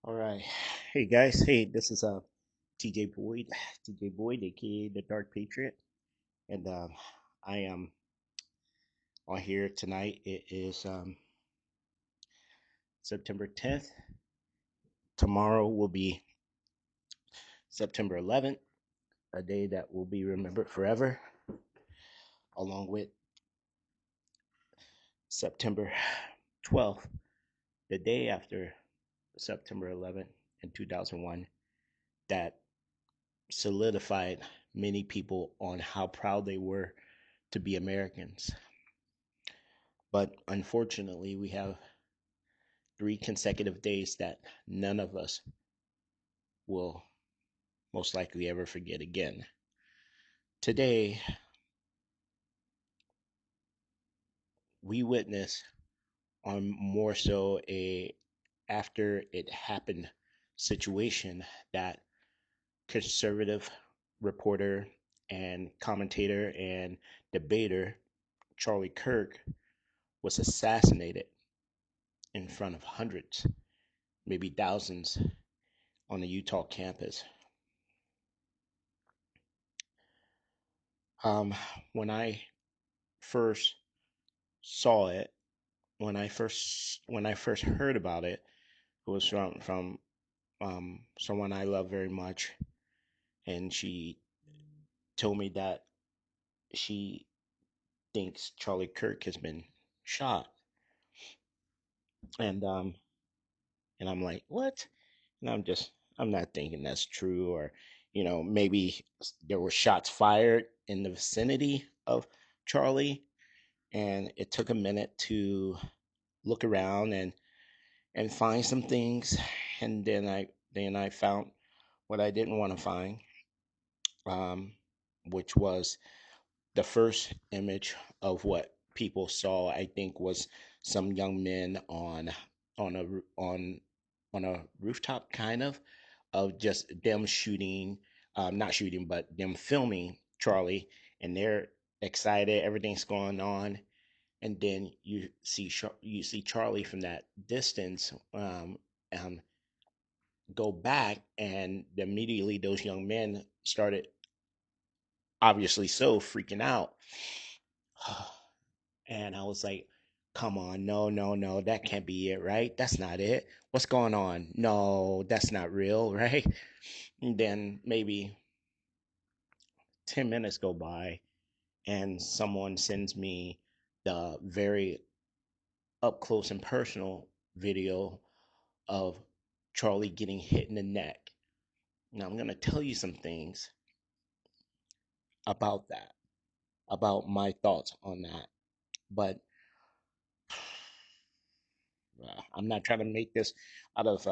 All right. Hey guys. Hey, this is TJ Boyd, TJ Boyd, aka the Dark Patriot, and I am on here tonight. It is September 10th. Tomorrow will be September 11th, a day that will be remembered forever, along with September 12th, the day after September 11th in 2001, that solidified many people on how proud they were to be Americans. But unfortunately, we have 3 consecutive days that none of us will most likely ever forget again. Today, we witness on more so a after it happened situation that conservative reporter and commentator and debater Charlie Kirk was assassinated in front of hundreds, maybe thousands, on the Utah campus. Um, when I first saw it, when I first heard about it, it was from someone I love very much, and she told me that she thinks Charlie Kirk has been shot, and I'm like, what? And I'm not thinking that's true, or maybe there were shots fired in the vicinity of Charlie, and it took a minute to look around and find some things, and then I found what I didn't want to find, um, which was the first image of what people saw. I think was some young men on a on a rooftop, kind of just them shooting, not shooting, but them filming Charlie, and they're excited, everything's going on, and then you see Charlie from that distance, um, go back, and immediately those young men started, obviously so, freaking out. And I was like, come on, no, no, no, that can't be it, right? That's not it. What's going on? No, that's not real, right? And then maybe 10 minutes go by, and someone sends me the very up close and personal video of Charlie getting hit in the neck. Now, I'm going to tell you some things about that, about my thoughts on that. But I'm not trying to make this out of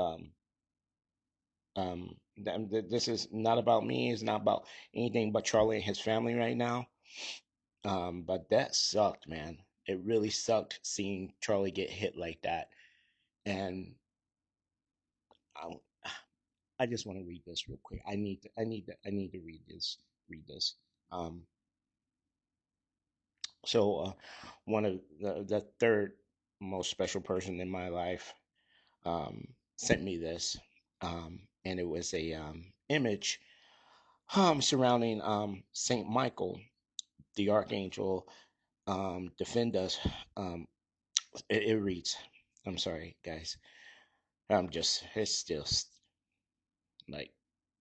this is not about me. It's not about anything but Charlie and his family right now. But that sucked, man. It really sucked seeing Charlie get hit like that. And I, I just want to read this real quick. I need to read this. Read this. Um, so one of the third most special person in my life sent me this, and it was a image surrounding Saint Michael, the archangel. Defend us. Um, it reads. I'm sorry, guys. It's still like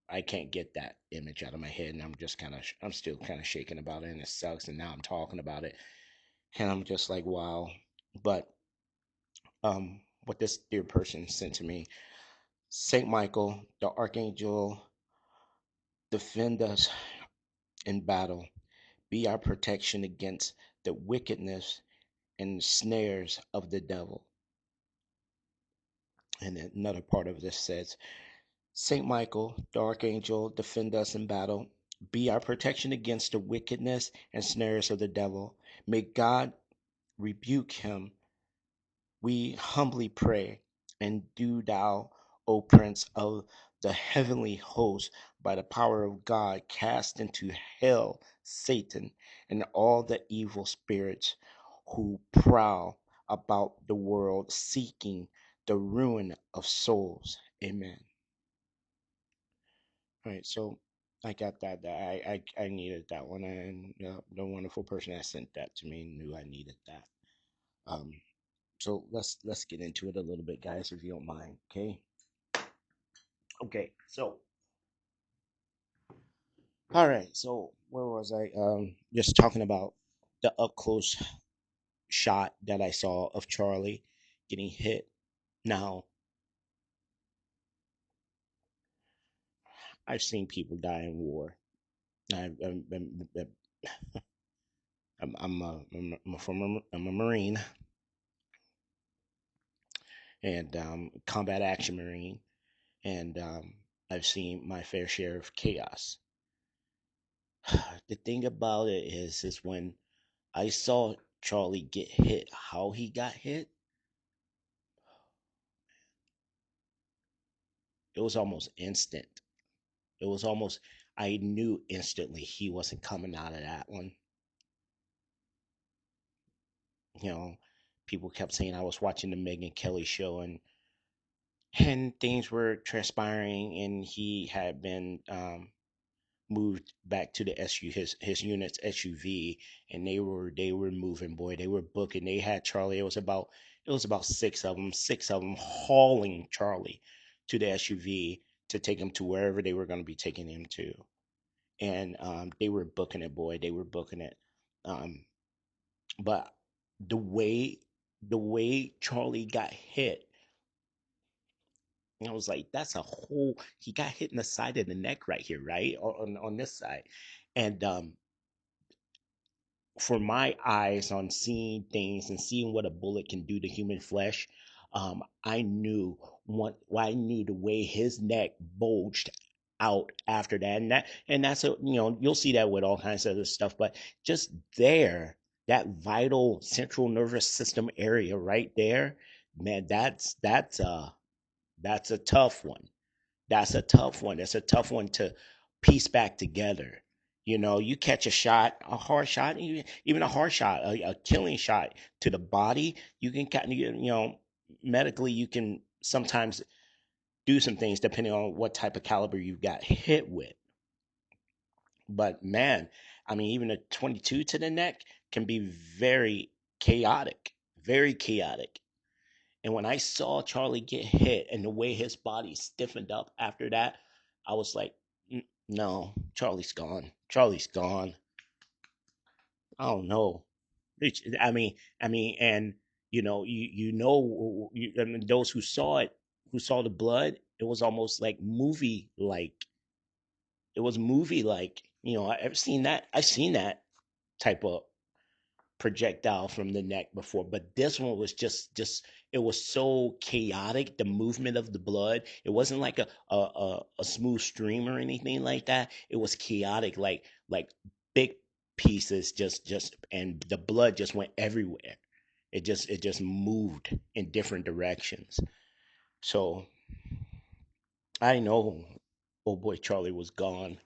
I can't get that image out of my head, and I'm still kind of shaking about it, and it sucks. And now I'm talking about it, and I'm just like, wow. But what this dear person sent to me: Saint Michael, the archangel, defend us in battle. Be our protection against the wickedness and snares of the devil. And another part of this says, Saint Michael, the archangel, defend us in battle. Be our protection against the wickedness and snares of the devil. May God rebuke him, we humbly pray. And do thou, O Prince of the heavenly host, by the power of God, cast into hell Satan and all the evil spirits who prowl about the world seeking the ruin of souls. Amen. All right, so I got that. I needed that one, and the wonderful person that sent that to me knew I needed that. Um, so let's get into it a little bit, guys, if you don't mind. Okay. Okay. So all right. So where was I? Just talking about the up close shot that I saw of Charlie getting hit. Now I've seen people die in war. I'm a Marine and combat action Marine, and I've seen my fair share of chaos. The thing about it is when I saw Charlie get hit, how he got hit, it was almost instant. It was almost, I knew instantly he wasn't coming out of that one. You know, people kept saying I was watching the Megyn Kelly show, and things were transpiring, and he had been moved back to the SU his unit's SUV, and they were moving, boy, they were booking. They had Charlie. It was about six of them hauling Charlie to the SUV to take him to wherever they were going to be taking him to, and they were booking it, boy, they were booking it. Um, but the way the way Charlie got hit, I was like, that's a whole. He got hit in the side of the neck right here, right on this side, and for my eyes on seeing things and seeing what a bullet can do to human flesh, I knew I knew the way his neck bulged out after that, and that's you'll see that with all kinds of other stuff, but just there, that vital central nervous system area right there, man, that's a tough one. That's a tough one. That's a tough one to piece back together. You catch a shot, a hard shot, even a hard shot, a killing shot to the body. You can, medically, you can sometimes do some things depending on what type of caliber you got hit with. But man, I mean, even a 22 to the neck can be very chaotic, very chaotic. And when I saw Charlie get hit and the way his body stiffened up after that, I was like, No, Charlie's gone. Charlie's gone. I don't know. And I mean, those who saw it, who saw the blood, it was almost like movie like. It was movie like. I've seen that type of projectile from the neck before, but this one was just it was so chaotic. The movement of the blood, it wasn't like a smooth stream or anything like that. It was chaotic, like big pieces, just and the blood just went everywhere. It just moved in different directions. So I know old boy Charlie was gone.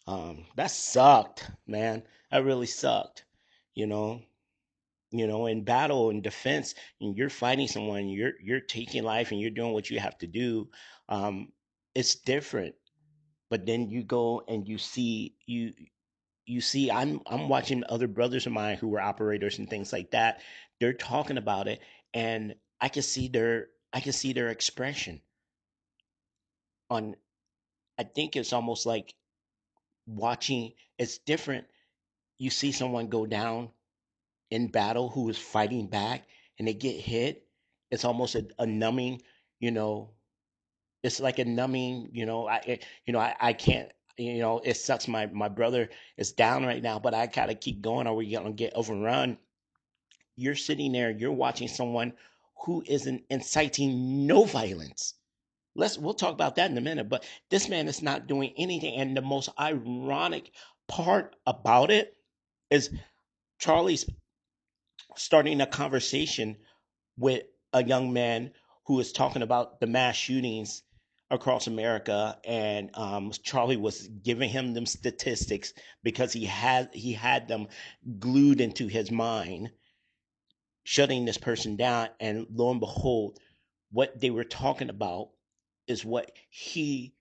That sucked, man. That really sucked, you know in battle and defense, and you're fighting someone, you're taking life, and you're doing what you have to do. um it's different. But then you go and you see, I'm watching other brothers of mine who were operators and things like that. They're talking about it, and I can see their expression on. I think it's almost like watching. It's different. You see someone go down in battle who is fighting back, and they get hit. It's almost a numbing, you know, it's like a numbing, I can't, it sucks. My brother is down right now, but I gotta keep going, or we're gonna get overrun. You're sitting there, you're watching someone who isn't inciting no violence. We'll talk about that in a minute, but this man is not doing anything. And the most ironic part about it is Charlie's starting a conversation with a young man who was talking about the mass shootings across America, and Charlie was giving him them statistics because he had them glued into his mind, shutting this person down, and lo and behold, what they were talking about is what he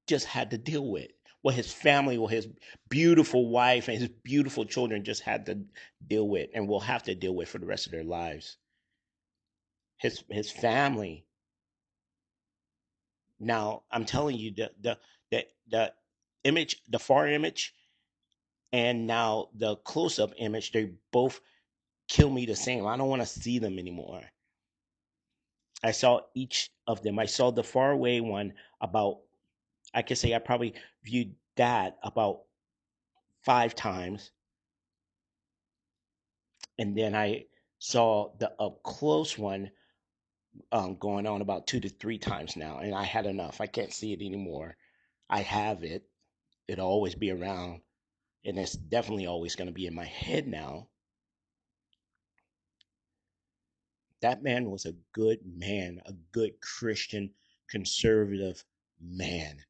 just had to deal with. What his family, what his beautiful wife and his beautiful children just had to deal with and will have to deal with for the rest of their lives. His family. Now I'm telling you, the image, the far image, and now the close up image, they both kill me the same. I don't want to see them anymore. I saw each of them. I saw the far away one about, I could say I probably viewed that about 5 times. And then I saw the up close one going on about 2 to 3 times now. And I had enough. I can't see it anymore. I have it. It'll always be around. And it's definitely always going to be in my head now. That man was a good man, a good Christian, conservative man.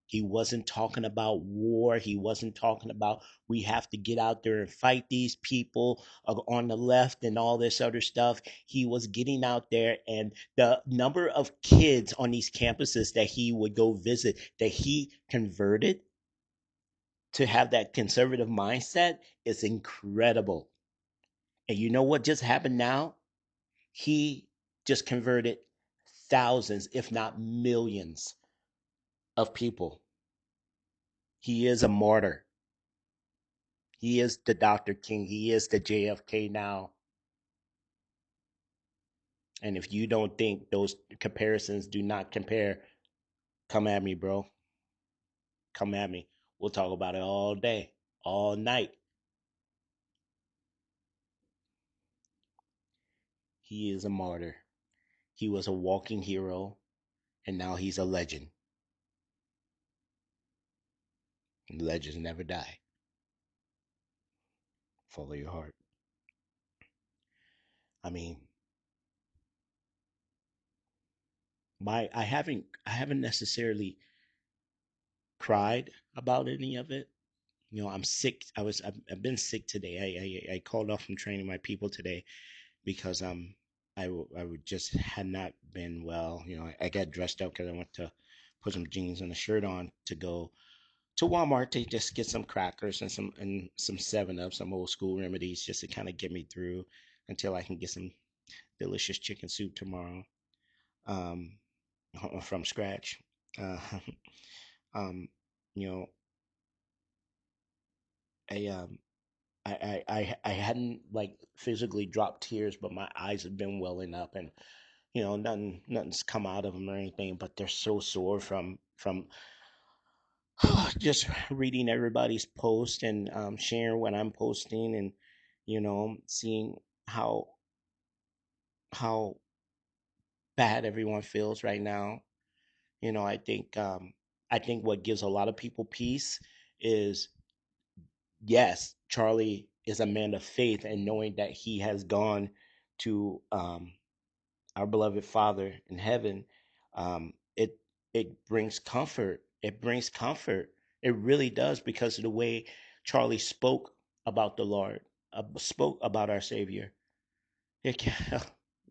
He wasn't talking about war. He wasn't talking about we have to get out there and fight these people on the left and all this other stuff. He was getting out there, and the number of kids on these campuses that he would go visit that he converted to have that conservative mindset is incredible. And you know what just happened now? He just converted thousands, if not millions, of people. He is a martyr. He is the Dr. King. He is the JFK now. And if you don't think those comparisons do not compare, come at me, bro. Come at me. We'll talk about it all day, all night. He is a martyr. He was a walking hero, and now he's a legend. Legends never die. Follow your heart. I mean, I haven't necessarily cried about any of it. I'm sick. I've been sick today. I called off from training my people today because I just had not been well. I got dressed up because I went to put some jeans and a shirt on to go to Walmart to just get some crackers and some 7 Up, some old school remedies just to kind of get me through until I can get some delicious chicken soup tomorrow, um, from scratch. Uh, um, you know, I I hadn't like physically dropped tears, but my eyes have been welling up, and nothing's come out of them or anything, but they're so sore from just reading everybody's post and sharing what I'm posting, and seeing how how bad everyone feels right now. I think what gives a lot of people peace is, yes, Charlie is a man of faith, and knowing that he has gone to our beloved Father in heaven, it brings comfort. It brings comfort. It really does, because of the way Charlie spoke about the Lord, spoke about our Savior. It can,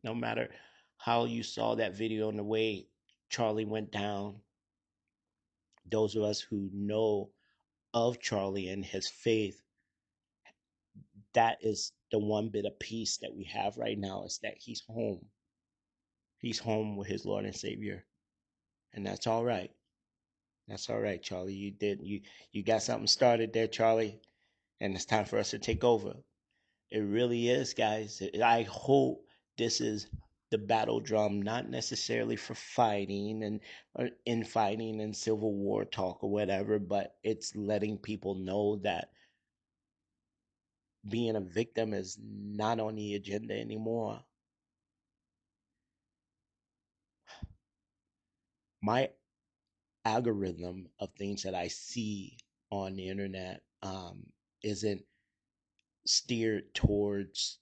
no matter how you saw that video and the way Charlie went down, those of us who know of Charlie and his faith, that is the one bit of peace that we have right now, is that he's home. He's home with his Lord and Savior. And that's all right. That's all right, Charlie. You got something started there, Charlie, and it's time for us to take over. It really is, guys. I hope this is the battle drum, not necessarily for fighting and or infighting and civil war talk or whatever, but it's letting people know that being a victim is not on the agenda anymore. My algorithm of things that I see on the internet isn't steered towards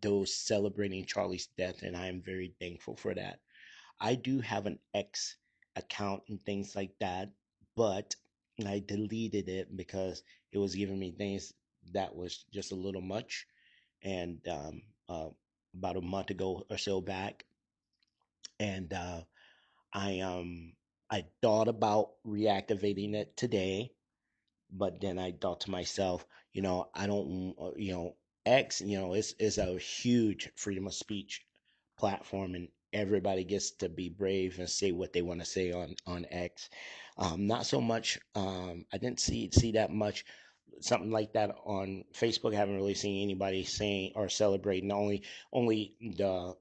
those celebrating Charlie's death, and I am very thankful for that. I do have an X account and things like that, but I deleted it because it was giving me things that was just a little much. And about a month ago or so back, and I I thought about reactivating it today, but then I thought to myself, I don't, X, is a huge freedom of speech platform, and everybody gets to be brave and say what they want to say on X. Not so much. I didn't see that much something like that on Facebook. I haven't really seen anybody saying or celebrating. Only the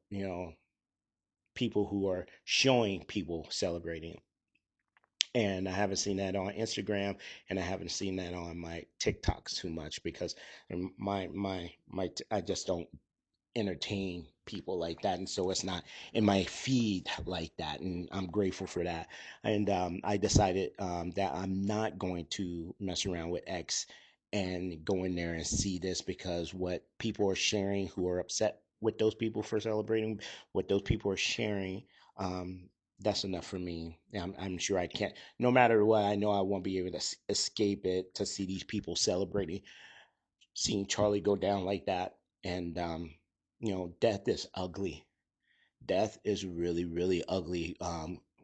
people who are showing people celebrating, and I haven't seen that on Instagram, and I haven't seen that on my TikToks too much because I just don't entertain people like that, and so it's not in my feed like that, and I'm grateful for that. And I decided that I'm not going to mess around with X and go in there and see this, because what people are sharing who are upset with those people for celebrating, what those people are sharing, um, that's enough for me. I'm sure I can't, no matter what, I know I won't be able to escape it, to see these people celebrating, seeing Charlie go down like that. And death is ugly. Death is really, really ugly.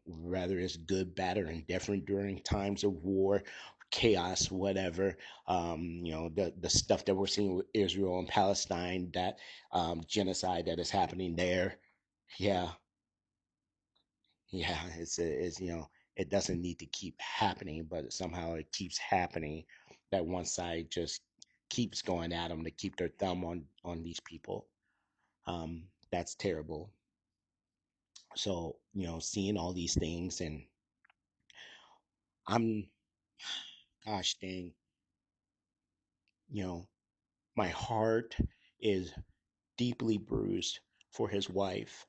Rather it's good, bad, or indifferent during times of war, chaos, whatever. The stuff that we're seeing with Israel and Palestine, that genocide that is happening there. Yeah, yeah, it doesn't need to keep happening, but somehow it keeps happening. That one side just keeps going at them to keep their thumb on these people. That's terrible. So seeing all these things, and I'm, gosh dang, you know, my heart is deeply bruised for his wife.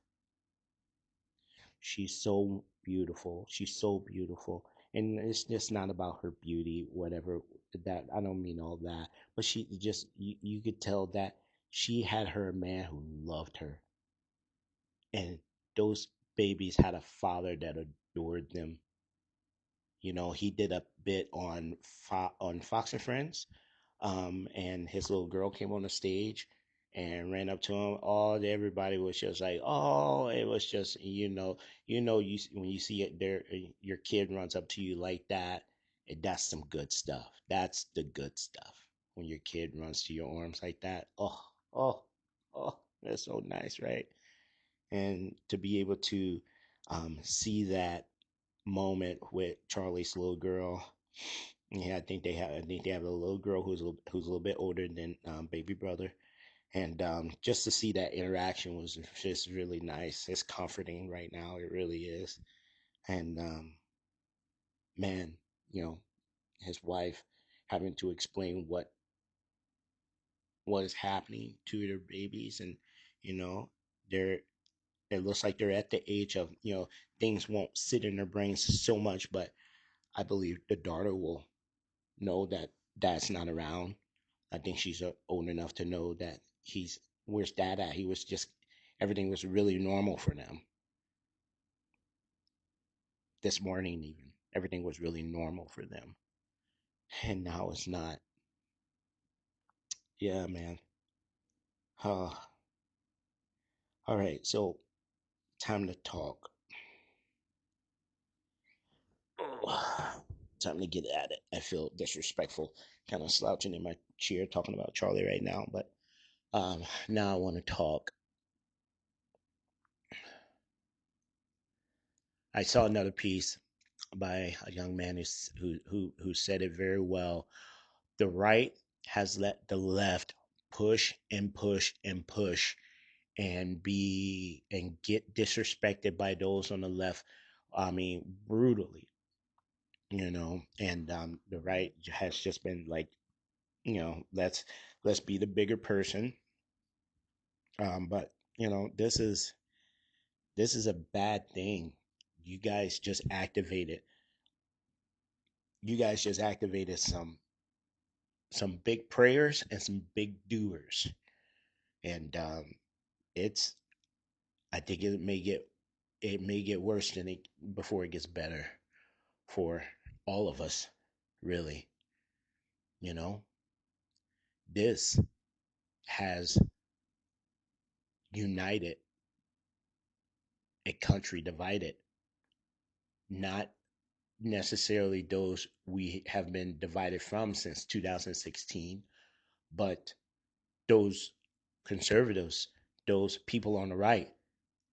She's so beautiful. She's so beautiful. And it's just not about her beauty, whatever, that I don't mean all that. But she just, you could tell that she had her man who loved her. And those babies had a father that adored them. He did a bit on Fox and Friends, and his little girl came on the stage and ran up to him. All everybody was just like, oh, it was just, when you see it there, your kid runs up to you like that, that's some good stuff. That's the good stuff. When your kid runs to your arms like that, oh, oh, oh, that's so nice, right? And to be able to see that moment with Charlie's little girl. Yeah, I think they have a little girl who's a little bit older than baby brother, and just to see that interaction was just really nice. It's comforting right now. It really is. And man, you know, his wife having to explain what is happening to their babies, and you know, they're it looks like they're at the age of, things won't sit in their brains so much, but I believe the daughter will know that dad's not around. I think she's old enough to know that where's dad at? He was just, everything was really normal for them this morning, even. Everything was really normal for them. And now it's not. Yeah, man. Uh, all right, so time to talk. Time to get at it. I feel disrespectful, kind of slouching in my chair talking about Charlie right now, but now I want to talk. I saw another piece by a young man who said it very well. The right has let the left push and push and push and get disrespected by those on the left. I mean, brutally, and the right has just been like, let's be the bigger person. But this is a bad thing. You guys just activated. You guys just activated some big prayers and some big doers, and it's I think it may get worse than it before it gets better for all of us, really. You know, this has united a country divided. not necessarily those we have been divided from since 2016, but those conservatives, those people on the right,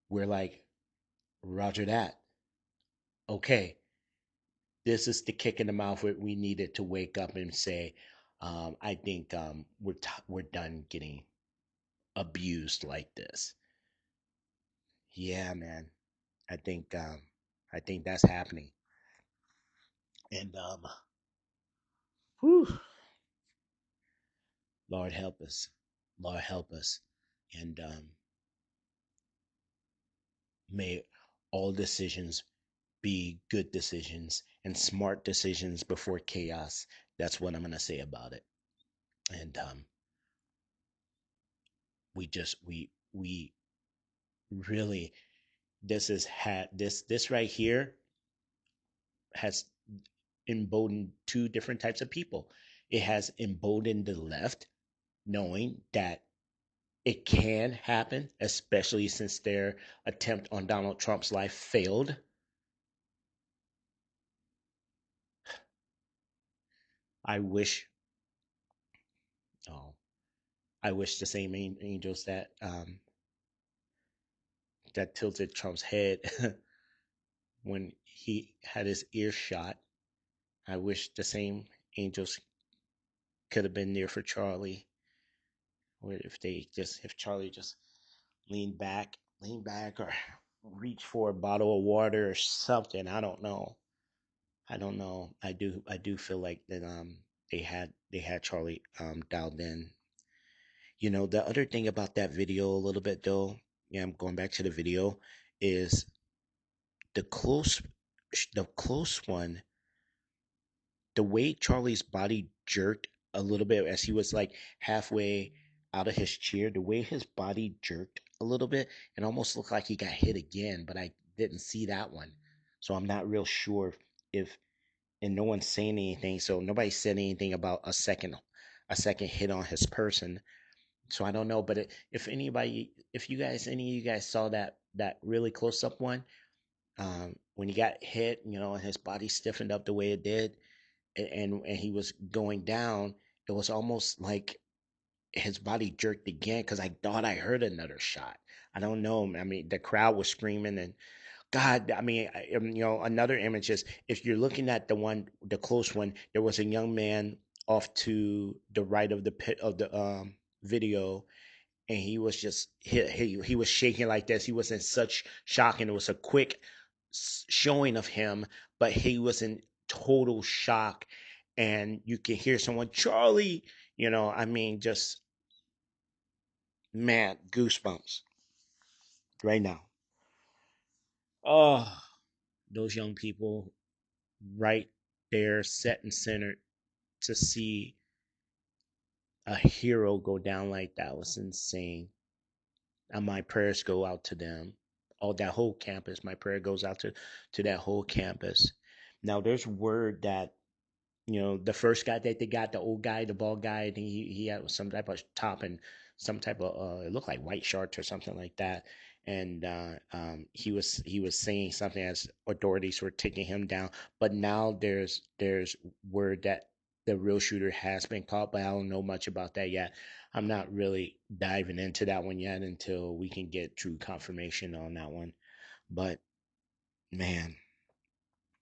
we're like, Roger that. Okay, this is the kick in the mouth where we needed to wake up and say, I think we're done getting abused like this. Yeah, man. I think um, I think that's happening, and whew, Lord help us, Lord help us, and may all decisions be good decisions and smart decisions before chaos. That's what I'm gonna say about it. And we really, this is had this right here has emboldened two different types of people. It has emboldened the left, knowing that it can happen, especially since their attempt on Donald Trump's life failed. I wish, oh, I wish the same angels that tilted Trump's head when he had his ear shot. I wish the same angels could have been there for Charlie, or if Charlie just lean back, or reach for a bottle of water or something. I don't know. I don't know. I do feel like that they had Charlie dialed in. The other thing about that video a little bit though, yeah, I'm going back to the video, is the close the close one, the way Charlie's body jerked a little bit as he was like halfway out of his chair, the way his body jerked a little bit, it almost looked like he got hit again, but I didn't see that one. So I'm not real sure if, and no one's saying anything, so nobody said anything about a second hit on his person. So I don't know, but if anybody, if you guys, any of you guys saw that really close up one, when he got hit, and his body stiffened up the way it did, and he was going down, it was almost like his body jerked again because I thought I heard another shot. I don't know. I mean, the crowd was screaming, and God, I mean, another image is, if you're looking at the close one, there was a young man off to the right of the pit of the video, and he was just he was shaking like this. He was in such shock, and it was a quick showing of him, but he was in total shock, and you can hear someone, Charlie. I mean, just man, goosebumps right now. Oh, those young people right there, set and centered, to see a hero go down like that was insane. And my prayers go out to them. All that whole campus. My prayer goes out to that whole campus. Now there's word that, the first guy that they got, the old guy, the bald guy, and he had some type of top and some type of it looked like white shorts or something like that. And he was saying something as authorities were taking him down. But now there's word that the real shooter has been caught, but I don't know much about that yet. I'm not really diving into that one yet until we can get true confirmation on that one. But man,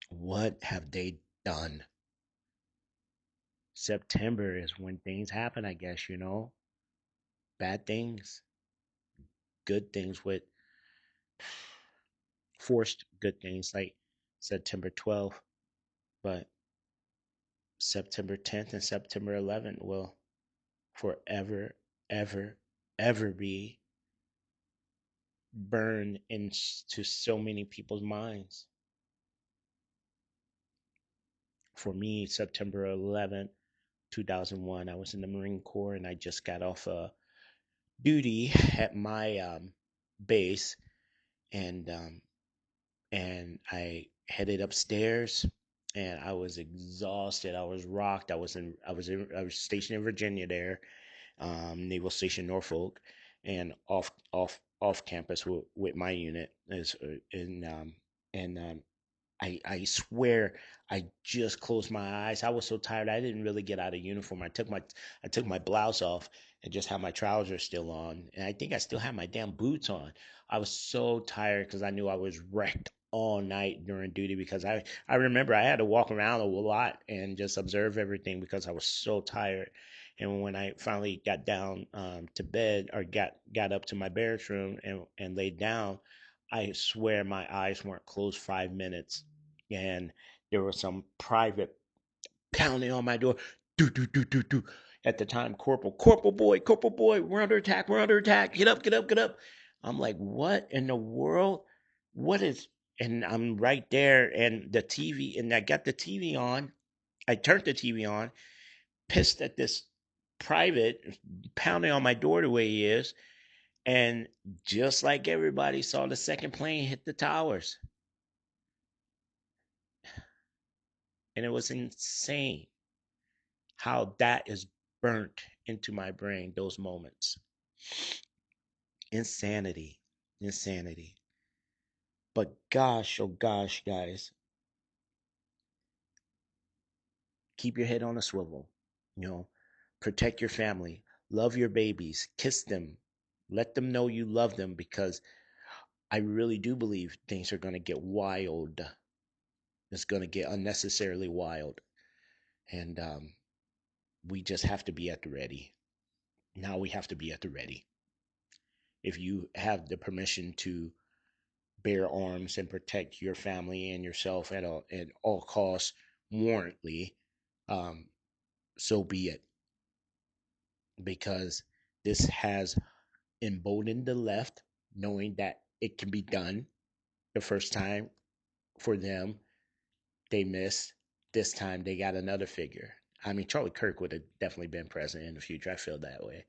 what have they done? September is when things happen, I guess, bad things, good things, with forced good things like September 12th, but September 10th and September 11th will forever, ever, ever be burned into so many people's minds. For me, September 11th, 2001, I was in the Marine Corps, and I just got off duty at my base, and I headed upstairs, and I was exhausted. I was rocked. I was stationed in Virginia there, Naval Station Norfolk, and off campus with my unit is in and I swear I just closed my eyes. I was so tired. I didn't really get out of uniform. I took my blouse off and just had my trousers still on. And I think I still had my damn boots on. I was so tired because I knew I was wrecked all night during duty because I remember I had to walk around a lot and just observe everything because I was so tired. And when I finally got down to bed or got up to my barracks room and laid down, I swear my eyes weren't closed 5 minutes, and there was some private pounding on my door. Do do do do do. At the time, Corporal boy, we're under attack, we're under attack. Get up, get up, get up. I'm like, what in the world? What is? And I'm right there, and the TV, and I got the TV on. I turned the TV on, pissed at this private pounding on my door the way he is, and just like everybody saw the second plane hit the towers. And it was insane how that is burnt into my brain, those moments. Insanity. Insanity. But gosh, oh gosh, guys, keep your head on a swivel. You know, protect your family, love your babies, kiss them, let them know you love them because I really do believe things are going to get wild. It's going to get unnecessarily wild. And we just have to be at the ready. Now we have to be at the ready. If you have the permission to bear arms and protect your family and yourself at all costs, warrantly, um, so be it. Because this has emboldened the left, knowing that it can be done. The first time for them, they missed. This time they got another figure. I mean, Charlie Kirk would have definitely been president in the future. I feel that way.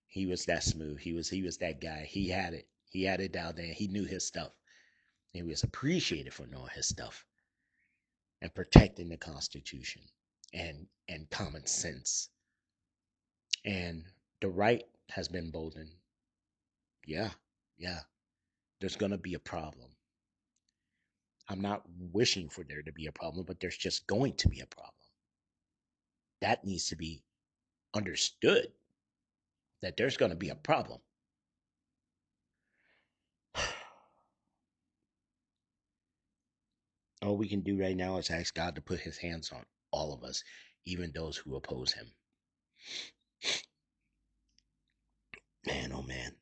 He was that smooth. He was that guy. He had it. He had it down there. He knew his stuff. He was appreciated for knowing his stuff and protecting the Constitution and common sense. And the right has been boldened. Yeah, yeah. There's gonna be a problem. I'm not wishing for there to be a problem, but there's just going to be a problem. That needs to be understood that there's going to be a problem. All we can do right now is ask God to put his hands on all of us, even those who oppose him. Man, oh man,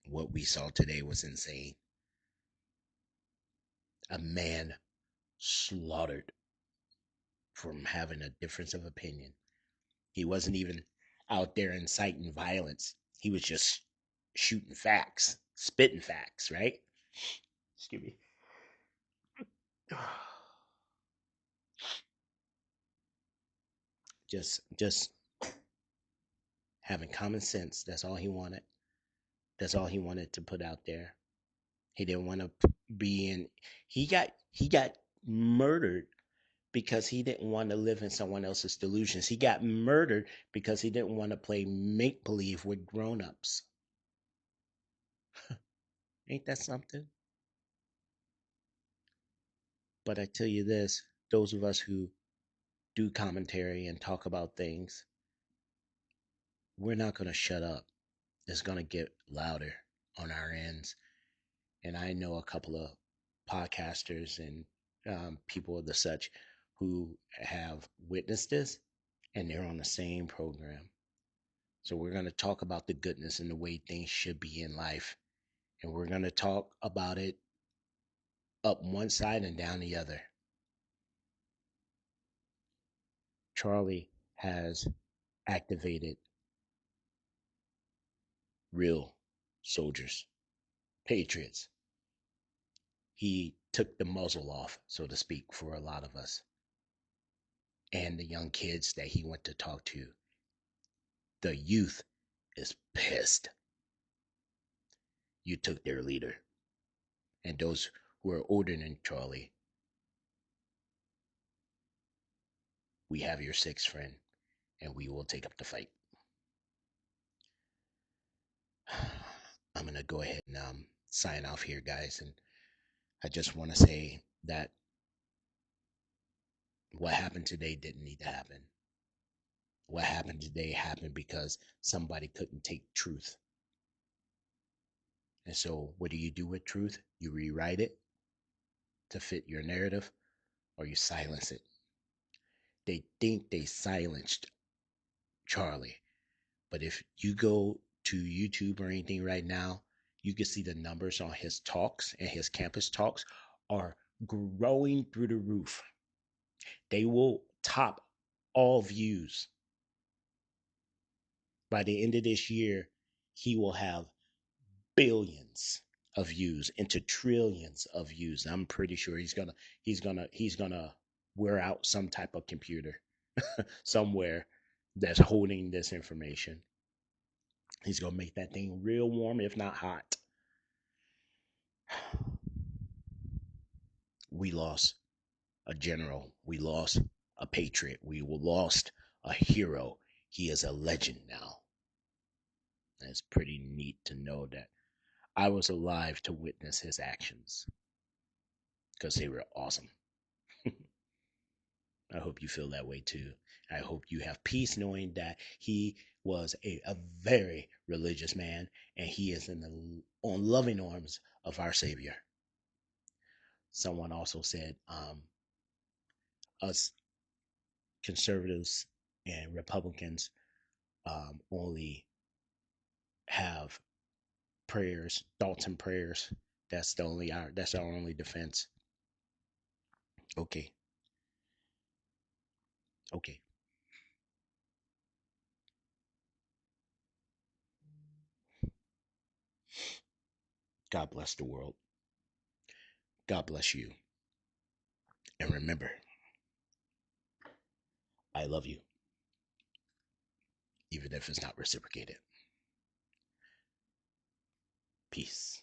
what we saw today was insane. A man slaughtered from having a difference of opinion. He wasn't even out there inciting violence. He was just shooting facts, spitting facts, right? Excuse me. Just having common sense. That's all he wanted. That's all he wanted to put out there. He didn't want to be in. He got murdered because he didn't want to live in someone else's delusions. He got murdered because he didn't want to play make believe with grown ups. Ain't that something? But I tell you this, those of us who do commentary and talk about things, we're not going to shut up. It's going to get louder on our ends. And I know a couple of podcasters and people of the such who have witnessed this, and they're on the same program. So we're going to talk about the goodness and the way things should be in life. And we're going to talk about it up one side and down the other. Charlie has activated real soldiers, patriots. He took the muzzle off, so to speak, for a lot of us and the young kids that he went to talk to. The youth is pissed. You took their leader. And those who are older than Charlie, we have your sixth friend, and we will take up the fight. I'm going to go ahead and sign off here, guys. And I just want to say that what happened today didn't need to happen. What happened today happened because somebody couldn't take truth. And so, what do you do with truth? You rewrite it to fit your narrative, or you silence it. They think they silenced Charlie, but if you go to YouTube or anything right now, you can see the numbers on his talks and his campus talks are growing through the roof. They will top all views. By the end of this year, he will have billions of views into trillions of views. I'm pretty sure he's gonna wear out some type of computer somewhere that's holding this information. He's gonna make that thing real warm, if not hot. We lost a general. We lost a patriot. We lost a hero. He is a legend now. And it's pretty neat to know that I was alive to witness his actions because they were awesome. I hope you feel that way too. I hope you have peace knowing that he was a very religious man and he is in the on loving arms of our Savior. Someone also said, us conservatives and Republicans only have prayers, thoughts and prayers. That's our only defense. Okay, okay. God bless the world. God bless you. And remember, I love you, even if it's not reciprocated. Peace.